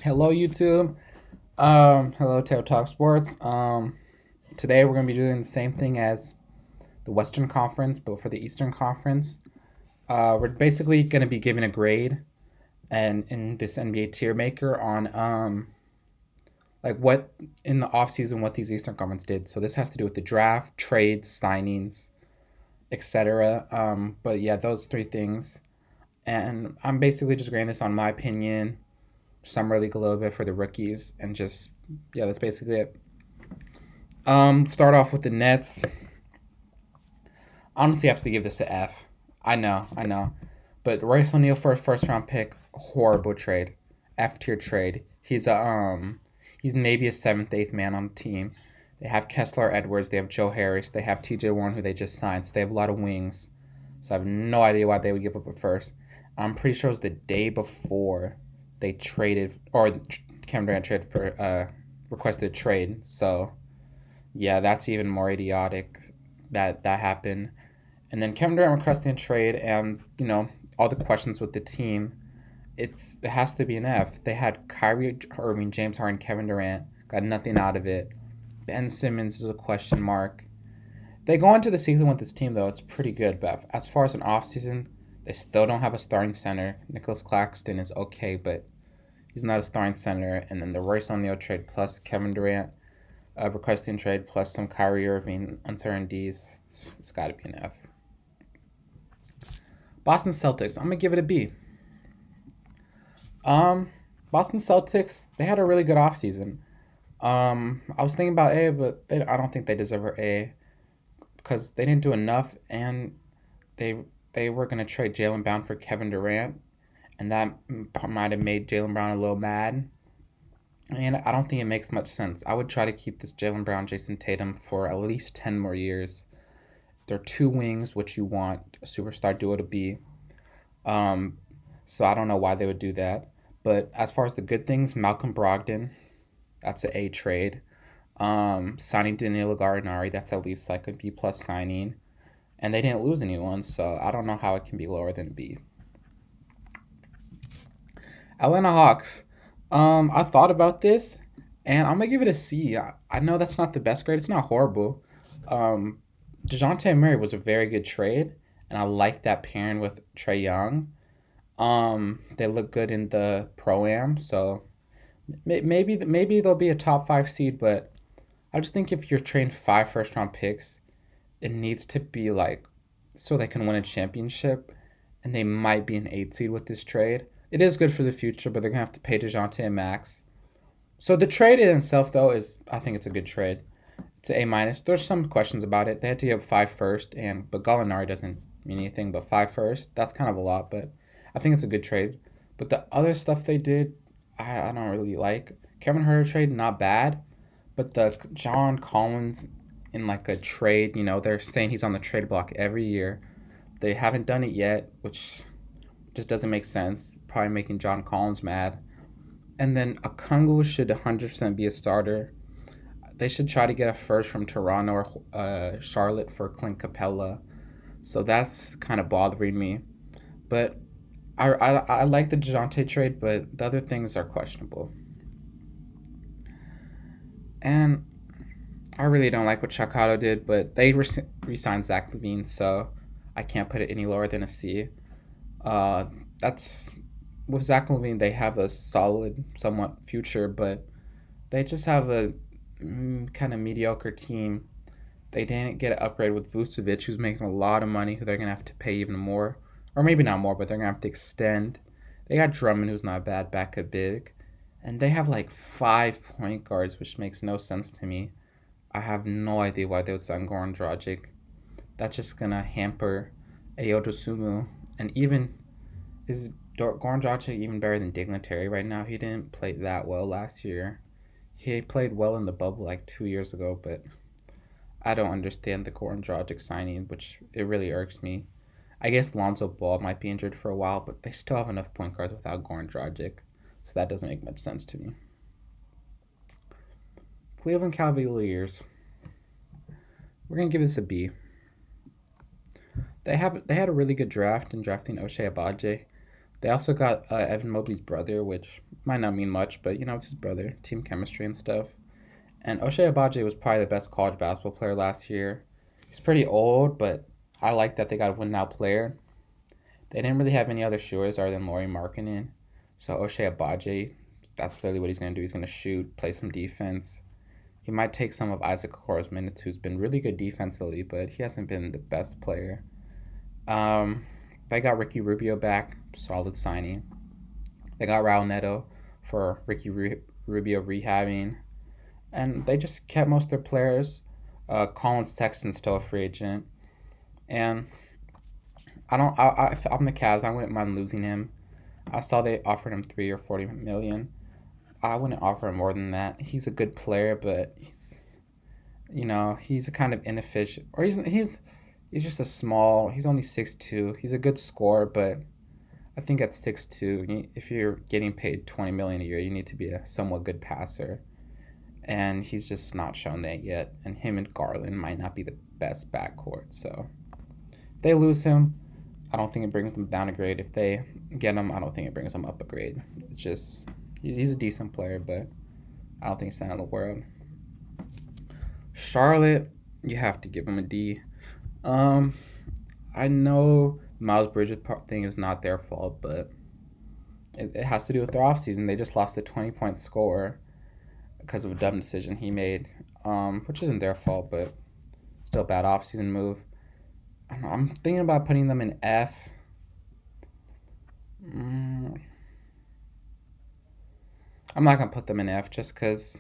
Hello, YouTube. Hello, Tail Talk Sports. Today we're gonna be doing the same thing as the Western Conference, but for the Eastern Conference. We're basically gonna be giving a grade and in this NBA tier maker on like what in the offseason what these Eastern Conference did. So this has to do with the draft, trades, signings, etc. But yeah, those three things. And I'm basically just grading this on my opinion, summer league a little bit for the rookies, and just yeah, that's basically it. Start off with the Nets. Honestly, I have to give this an F. I know, but Royce O'Neal for a first round pick, horrible trade, F tier trade. He's maybe a seventh, eighth man on the team. They have Kessler Edwards, they have Joe Harris, they have T.J. Warren who they just signed, so they have a lot of wings. So I have no idea why they would give up a first. I'm pretty sure it was the day before they traded, or Kevin Durant traded for requested a trade. So yeah, that's even more idiotic that happened. And then Kevin Durant requesting a trade, and all the questions with the team. It has to be an F. They had Kyrie Irving, James Harden, Kevin Durant, got nothing out of it. Ben Simmons is a question mark. They go into the season with this team though, it's pretty good. But as far as an offseason, they still don't have a starting center. Nicholas Claxton is okay, but he's not a starting center. And then the Royce O'Neal trade plus Kevin Durant requesting trade plus some Kyrie Irving uncertainties. It's got to be an F. Boston Celtics. I'm gonna give it a B. Um, Boston Celtics. They had a really good offseason. I was thinking about A, but I don't think they deserve an A because they didn't do enough, and they they were gonna trade Jalen Brown for Kevin Durant, and that might have made Jalen Brown a little mad. And I don't think it makes much sense. I would try to keep this Jalen Brown, Jason Tatum for at least 10 more years. They're two wings, which you want a superstar duo to be. Um, so I don't know why they would do that. But as far as the good things, Malcolm Brogdon, that's an A trade. Signing Danilo Gallinari, that's at least like a B plus signing. And they didn't lose anyone, so I don't know how it can be lower than B. Atlanta Hawks. I thought about this, and I'm gonna give it a C. I know that's not the best grade. It's not horrible. Um, Dejounte Murray was a very good trade, and I like that pairing with Trey Young. They look good in the pro am, so maybe they'll be a top five seed. But I just think if you're trading five first round picks, it needs to be like so they can win a championship, and they might be an eight seed with this trade. It is good for the future, but they're gonna have to pay Dejounte and Max. So the trade in itself, though, is I think it's a good trade. It's an A minus. There's some questions about it. They had to give five first, and but Gallinari doesn't mean anything but five first. That's kind of a lot, but I think it's a good trade. But the other stuff they did, I don't really like. Kevin Herter trade, not bad, but the John Collins in like a trade, they're saying he's on the trade block every year. They haven't done it yet, which just doesn't make sense. Probably making John Collins mad. And then Akungu should 100% be a starter. They should try to get a first from Toronto or Charlotte for Clint Capella. So that's kind of bothering me. But I like the DeJounte trade, but the other things are questionable. And I really don't like what Chicago did, but they re-signed Zach Levine, so I can't put it any lower than a C. Uh, that's with Zach Levine, they have a solid, somewhat future, but they just have a kind of mediocre team. They didn't get an upgrade with Vucevic, who's making a lot of money, who they're gonna have to pay even more, or maybe not more, but they're gonna have to extend. They got Drummond, who's not bad, backup big, and they have like five point guards, which makes no sense to me. I have no idea why they would sign Goran Dragic. That's just gonna hamper Ayoto Sumu, and even is Goran Dragic even better than Dignitary right now? He didn't play that well last year. He played well in the bubble like 2 years ago, but I don't understand the Goran Dragic signing, which it really irks me. I guess Lonzo Ball might be injured for a while, but they still have enough point guards without Goran Dragic, so that doesn't make much sense to me. Cleveland Cavaliers. We're gonna give this a B. They had a really good draft in drafting Oshay Abaje. They also got Evan Mobley's brother, which Might not mean much, but it's his brother, team chemistry and stuff. And O'Shea Abaji was probably the best college basketball player last year. He's pretty old, but I like that they got a win now player. They didn't really have any other shooters other than Laurie Markkinen. So O'Shea Abaji, that's clearly what he's going to do. He's going to shoot, play some defense. He might take some of Isaac Okoro's minutes, who's been really good defensively, but he hasn't been the best player. They got Ricky Rubio back, solid signing. They got Raul Neto for Rubio rehabbing. And they just kept most of their players. Colin Sexton's still a free agent. And I don't. If I'm the Cavs, I wouldn't mind losing him. I saw they offered him 3 or 40 million. I wouldn't offer him more than that. He's a good player, but he's a kind of inefficient, or he's just a small. He's only 6'2". He's a good scorer, but I think at 6'2", if you're getting paid 20 million a year, you need to be a somewhat good passer, and he's just not shown that yet. And him and Garland might not be the best backcourt. So if they lose him, I don't think it brings them down a grade. If they get him, I don't think it brings them up a grade. It's just he's a decent player, but I don't think he's the end of the world. Charlotte, you have to give him a D. I know Miles Bridges thing is not their fault, but it has to do with their offseason. They just lost a 20-point score because of a dumb decision he made, which isn't their fault, but still a bad offseason move. I'm thinking about putting them in F. I'm not gonna put them in F just because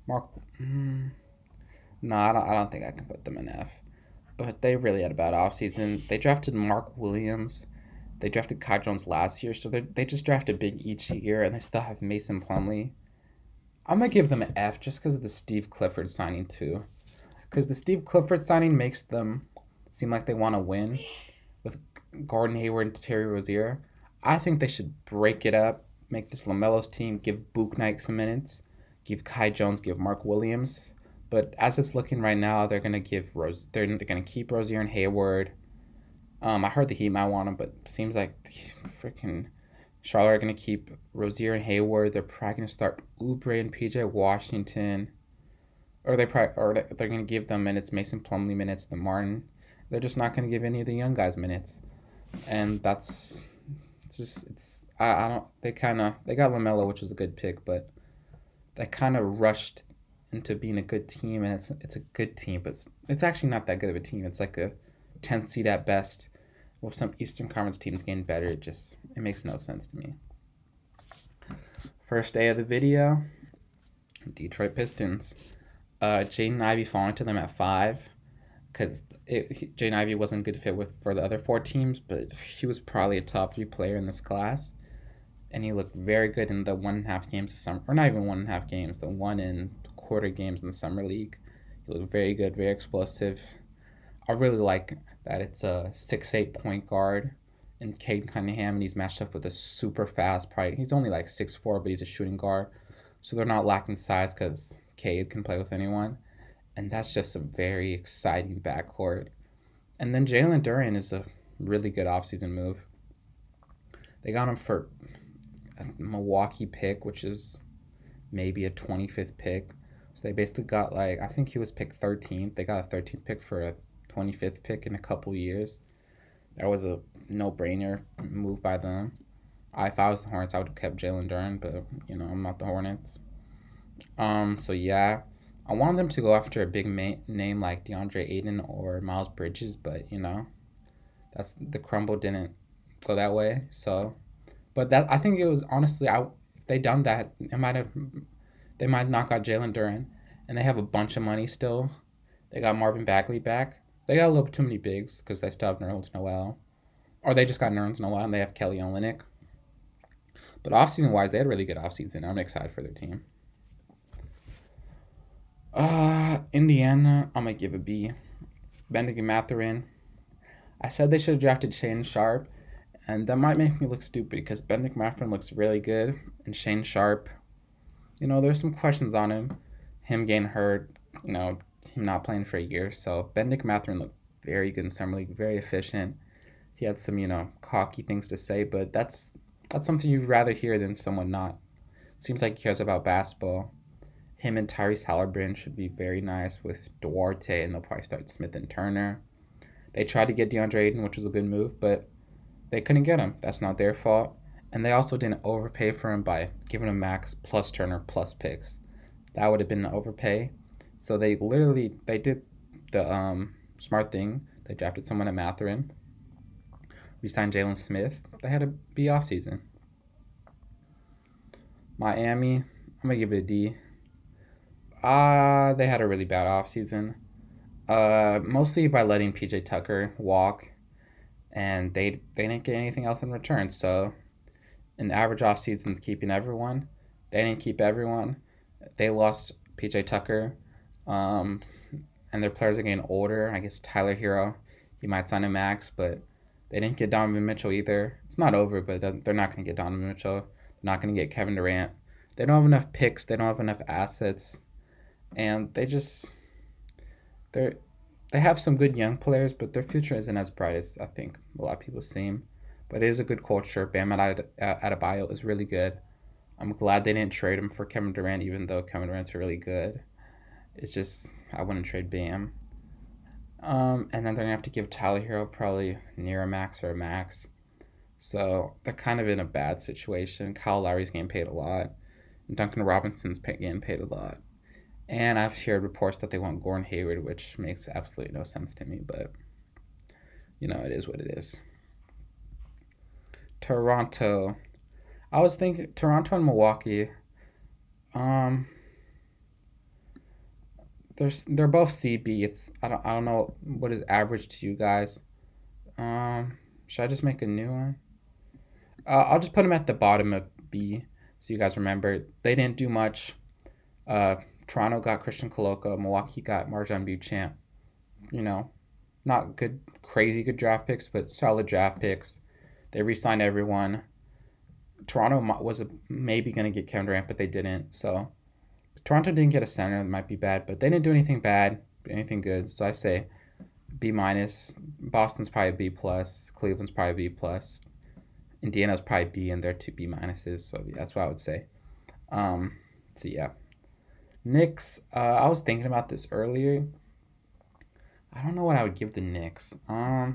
Mark. No, I don't think I can put them in F. But they really had a bad offseason. They drafted Mark Williams. They drafted Kai Jones last year, so they just drafted big each year, and they still have Mason Plumlee. I'm gonna give them an F just because of the Steve Clifford signing too. Because the Steve Clifford signing makes them seem like they want to win with Gordon Hayward and Terry Rozier. I think they should break it up, make this LaMelo's team, give Bouknight some minutes, give Kai Jones, give Mark Williams. But as it's looking right now, they're gonna keep Rozier and Hayward. I heard the Heat might want him, but seems like freaking Charlotte are gonna keep Rozier and Hayward. They're probably gonna start Oubre and PJ Washington, or they're gonna give them minutes, Mason Plumlee minutes, the Martin. They're just not going to give any of the young guys minutes, and that's just I don't. They got LaMelo, which was a good pick, but they kind of rushed into being a good team, and it's a good team, but it's actually not that good of a team. It's like a 10th seed at best. With some Eastern Conference teams getting better, it makes no sense to me. First day of the video, Detroit Pistons. Jaden Ivey falling to them at 5. Because Jaden Ivey wasn't a good fit for the other 4 teams, but he was probably a top 3 player in this class. And he looked very good in the 1.5 games of summer, or not even 1.5 games, the 1 and quarter games in the summer league. He looked very good, very explosive. I really like that it's a 6'8" point guard and Cade Cunningham, and he's matched up with a super fast, probably he's only like 6'4", but he's a shooting guard. So they're not lacking size because Cade can play with anyone. And that's just a very exciting backcourt. And then Jalen Duren is a really good offseason move. They got him for a Milwaukee pick, which is maybe a 25th pick. So they basically got I think he was picked 13th. They got a 13th pick for a 25th pick in a couple years. That was a no-brainer move by them. If I was the Hornets, I would have kept Jalen Duren, but, I'm not the Hornets. So, yeah. I wanted them to go after a big name like DeAndre Ayton or Miles Bridges, but that's the crumble didn't go that way. So, but I think it was honestly, if they done that, they might knock out Jalen Duren, and they have a bunch of money still. They got Marvin Bagley back. They got a little bit too many bigs because they still have Nerlens Noel, or they just got Nerlens Noel and they have Kelly Olynyk. But offseason wise, they had a really good offseason. I'm excited for their team. Indiana, I'm going to give a B. Benedict Mathurin. I said they should have drafted Shane Sharp, and that might make me look stupid because Benedict Mathurin looks really good, and Shane Sharp, there's some questions on him getting hurt, him not playing for a year. So Benedict Mathurin looked very good in summer league, very efficient. He had some, cocky things to say, but that's something you'd rather hear than someone not Seems like he cares about basketball. Him and Tyrese Halliburton should be very nice with Duarte, and they'll probably start Smith and Turner. They tried to get DeAndre Ayton, which was a good move, but they couldn't get him. That's not their fault. And they also didn't overpay for him by giving him max plus Turner plus picks. That would have been an overpay. So they did the smart thing. They drafted someone at Matherin. We signed Jalen Smith. They had a B off season. Miami, I'm gonna give it a D. They had a really bad off season. Mostly by letting PJ Tucker walk, and they didn't get anything else in return. So an average off season's keeping everyone. They didn't keep everyone. They lost PJ Tucker, um, and their players are getting older. I guess Tyler Hero, he might sign a max, but they didn't get Donovan Mitchell either. It's not over, but they're not going to get Donovan Mitchell. They're not going to get Kevin Durant. They don't have enough picks. They don't have enough assets, and they're they have some good young players, but their future isn't as bright as I think a lot of people seem. But it is a good culture. Bam Adebayo is really good. I'm glad they didn't trade him for Kevin Durant, even though Kevin Durant's really good. It's just I wouldn't trade Bam. And then they're gonna have to give Tyler Hero probably near a max or a max. So they're kind of in a bad situation. Kyle Lowry's getting paid a lot. And Duncan Robinson's getting paid a lot. And I've heard reports that they want Gordon Hayward, which makes absolutely no sense to me. But it is what it is. Toronto. I was thinking Toronto and Milwaukee. Um, they're both CB. I don't know what is average to you guys. Should I just make a new one? I'll just put them at the bottom of B, so you guys remember they didn't do much. Uh, Toronto got Christian Coloco. Milwaukee got Marjan Beauchamp. You know, not good, crazy good draft picks, but solid draft picks. They re-signed everyone. Toronto was maybe going to get Kevin Durant, but they didn't. So Toronto didn't get a center. That might be bad, but they didn't do anything bad, anything good. So I say B minus. Boston's probably B plus. Cleveland's probably B plus. Indiana's probably B, and they're two B minuses. So yeah, that's what I would say. So yeah, Knicks. I was thinking about this earlier. I don't know what I would give the Knicks. Because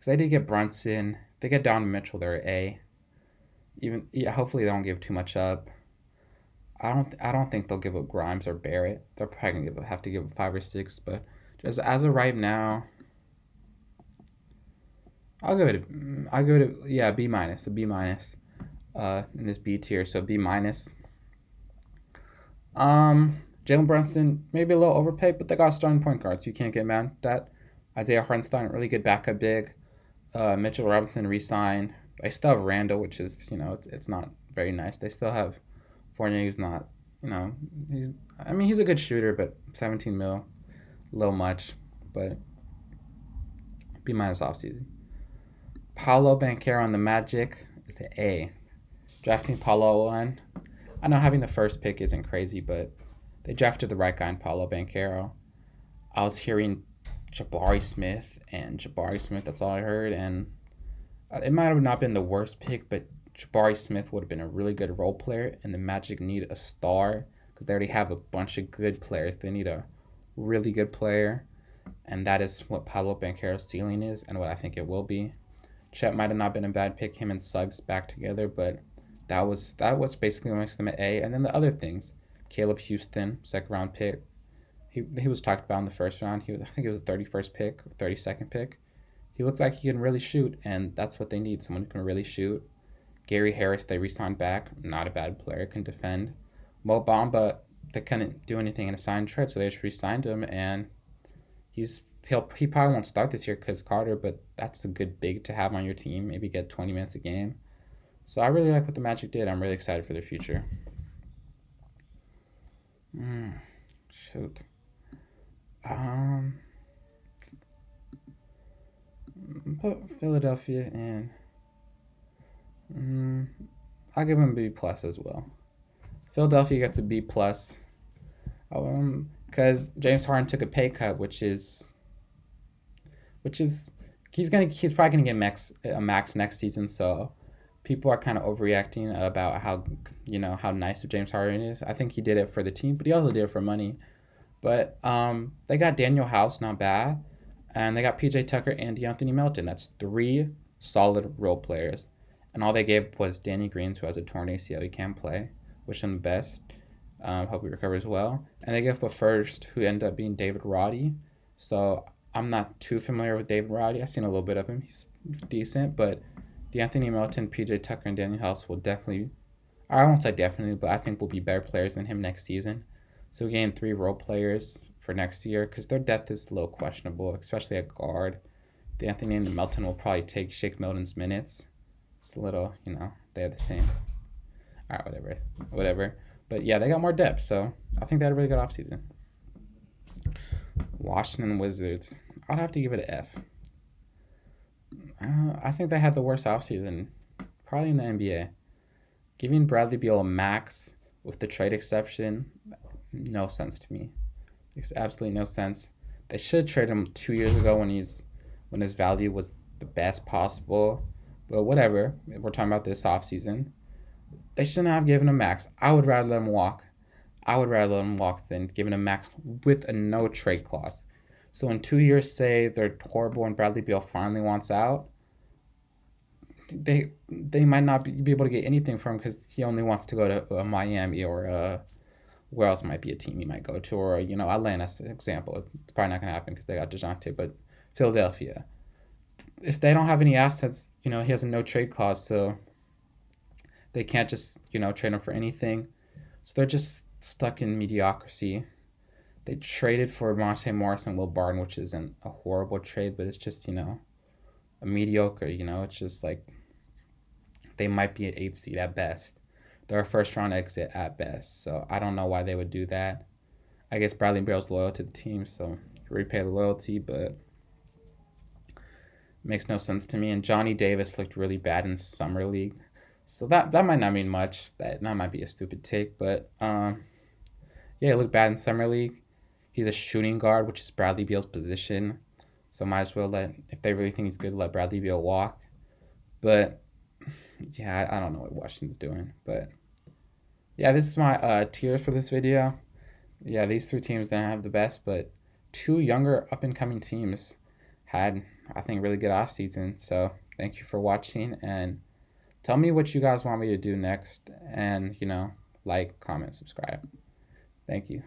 they did get Brunson. They get Donovan Mitchell. They're A. Even yeah, hopefully they don't give too much up. I don't think they'll give up Grimes or Barrett. They're probably gonna have to give up 5 or 6. But just as of right now, I'll give it yeah, B minus, a B minus. In this B tier, so B minus. Jalen Brunson maybe a little overpaid, but they got starting point guards. You can't get mad at that. Isaiah Hartenstein, really good backup big. Mitchell Robinson re-signed. They still have Randall, which is it's not very nice. They still have Fournier, who's not he's a good shooter, but 17 mil, a little much. But B minus offseason. Paolo Banchero on the Magic is an A. Drafting Paolo on. I know having the first pick isn't crazy, but they drafted the right guy in Paolo Banchero. I was hearing Jabari Smith, that's all I heard. And it might have not been the worst pick, but Jabari Smith would have been a really good role player, and the Magic need a star because they already have a bunch of good players. They need a really good player, and that is what Paolo Banchero's ceiling is and what I think it will be. Chet might have not been a bad pick, him and Suggs back together, but that was basically what makes them an A. And then the other things, Caleb Houston, second round pick. He was talked about in the first round. I think it was the 31st pick, 32nd pick. He looked like he can really shoot, and that's what they need, someone who can really shoot. Gary Harris, they re-signed back, not a bad player, can defend. Mo Bamba, they couldn't do anything in a sign trade, so they just re-signed him, and he probably won't start this year because Carter, but that's a good big to have on your team. Maybe get 20 minutes a game. So I really like what the Magic did. I'm really excited for their future. Shoot. Put Philadelphia in. I'll give them B plus as well. Philadelphia gets a B plus. Because James Harden took a pay cut, which is he's probably gonna get a max next season. So People are kind of overreacting about how nice of James Harden is. I think he did it for the team, but he also did it for money. But they got Daniel House, not bad, and they got PJ Tucker and DeAnthony Melton. That's three solid role players, and all they gave was Danny Green, who has a torn ACL, he can't play. Wish him the best. Hope he recovers well. And they gave up a first, who ended up being David Roddy. So I'm not too familiar with David Roddy. I've seen a little bit of him. He's decent, but DeAnthony Melton, PJ Tucker, and Daniel House will definitely, I won't say definitely, but I think will be better players than him next season. So we gained three role players for next year because their depth is a little questionable, especially at guard. DeAnthony and Melton will probably take Shake Milton's minutes. It's a little, they're the same. All right, whatever. But yeah, they got more depth, so I think they had a really good offseason. Washington Wizards, I'd have to give it an F. I think they had the worst offseason, probably in the NBA. Giving Bradley Beal a max with the trade exception, no sense to me. Makes absolutely no sense. They should trade him 2 years ago when his value was the best possible. But whatever. We're talking about this offseason. They shouldn't have given him max. I would rather let him walk. Than giving him max with a no trade clause. So in 2 years, say they're horrible and Bradley Beal finally wants out, they might not be able to get anything from him because he only wants to go to Miami or where else might be a team he might go to, or Atlanta's an example. It's probably not going to happen because they got DeJounte, but Philadelphia. If they don't have any assets, he has a no trade clause, so they can't just trade him for anything. So they're just stuck in mediocrity. They traded for Monte Morris and Will Barton, which isn't a horrible trade, but it's just a mediocre. It's just like they might be an 8th seed at best. They're a first round exit at best. So I don't know why they would do that. I guess Bradley Beal's loyal to the team, so repay the loyalty, but makes no sense to me. And Johnny Davis looked really bad in summer league, so that might not mean much. That might be a stupid take, but yeah, he looked bad in summer league. He's a shooting guard, which is Bradley Beal's position, so might as well if they really think he's good, let Bradley Beal walk. But yeah, I don't know what Washington's doing, but yeah, this is my tiers for this video. Yeah, these three teams didn't have the best, but two younger up-and-coming teams had, I think, really good off season. So thank you for watching, and tell me what you guys want me to do next, and like, comment, subscribe. Thank you.